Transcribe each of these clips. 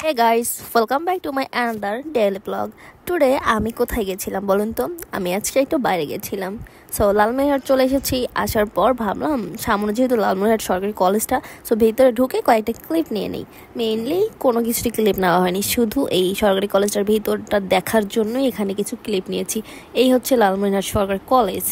Hey guys, welcome back to my another daily vlog. Today আমি কোথায় গেছিলাম বলুন তো? আমি আজকে একটু বাইরে গেছিলাম। সো লালমনিরহাট চলে এসেছি। আসার পর ভাবলাম সামনে যেহেতু লালমনিরহাট সরকারি কলেজটা, সো ভিতরে ঢুকে কয়েকটা ক্লিপ নিয়ে নিই। মেইনলি কোনো কিছুরই ক্লিপ নেওয়া হয়নি, শুধু এই সরকারি কলেজটার ভিতরটা দেখার জন্যই এখানে কিছু ক্লিপ নিয়েছি। এই হচ্ছে লালমনিরহাট সরকারি কলেজ।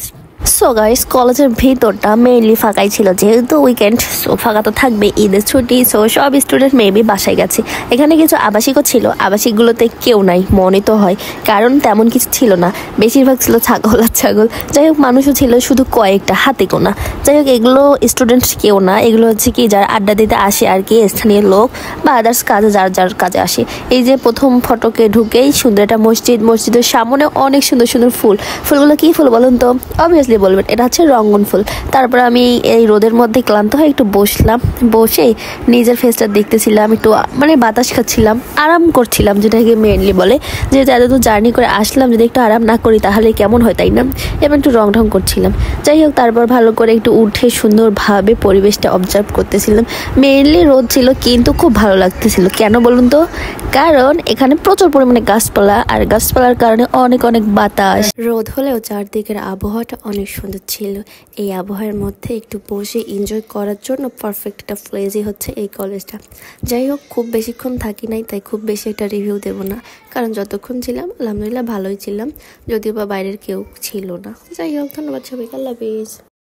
সো গাইস, কলেজের ভিতরটা মেইনলি ফাঁকাই ছিল, যেহেতু উইকেন্ড, সো ফাঁকা তো থাকবে, ঈদের ছুটি, সো সব স্টুডেন্ট মেবি বাসায় গেছে। এখানে কিছু আবাসিকও ছিল, আবাসিকগুলোতে কেউ নাই মনে তো হয়, কারণ তেমন কিছু ছিল না, বেশিরভাগ ছিল ছাগল আর ছাগল। যাই হোক, মানুষও ছিল শুধু কয়েকটা, হাতে গোনা। যাই হোক, এগুলো স্টুডেন্ট কেউ না, এগুলো হচ্ছে কি যারা আড্ডা দিতে আসে আর কি, স্থানীয় লোক বা আদার্স কাজে যার যার কাজে আসে। এই যে প্রথম ফটকে ঢুকেই সুন্দর একটা মসজিদ, মসজিদের সামনে অনেক সুন্দর সুন্দর ফুল। ফুলগুলো কি ফুল বলুন তো? অবভিয়াসলি বলবেন এটা হচ্ছে রঙ্গন ফুল। তারপর আমি এই রোদের মধ্যে ক্লান্ত হয়ে একটু বসলাম, বসে নিজের ফেসটা দেখতেছিলাম, একটু মানে বাতাস খাচ্ছিলাম, আরাম করছিলাম, যেটাকে মেনলি বলে যে যাদের তো জার্নি করে আসলাম, যদি একটু আরাম না করি তাহলে কেমন হয়, তাই না? এবার একটু রং ঢং করছিলাম। যাই হোক, তারপর ভালো করে একটু উঠে সুন্দরভাবে পরিবেশটা অবজার্ভ করতেছিলাম। মেইনলি রোদ ছিল, কিন্তু খুব ভালো লাগতেছিল। কেন বলুন তো? কারণ এখানে প্রচুর পরিমাণে গাছপালা, আর গাছপালার কারণে অনেক অনেক বাতাস। রোদ হলেও চারদিকের আবহাওয়াটা অনেক সুন্দর ছিল। এই আবহাওয়ার মধ্যে একটু বসে এনজয় করার জন্য পারফেক্ট একটা প্লেসই হচ্ছে এই কলেজটা। যাই হোক, খুব বেশিক্ষণ থাকি নাই, তাই খুব বেশি একটা রিভিউ দেব না, কারণ যতক্ষণ ছিলাম আলহামদুলিল্লাহ ভালোই ছিলাম, যদিও বা বাইরের কেউ ছিল না। যাই হোক, ধন্যবাদ সবাইকে, আল্লাহ হাফিজ।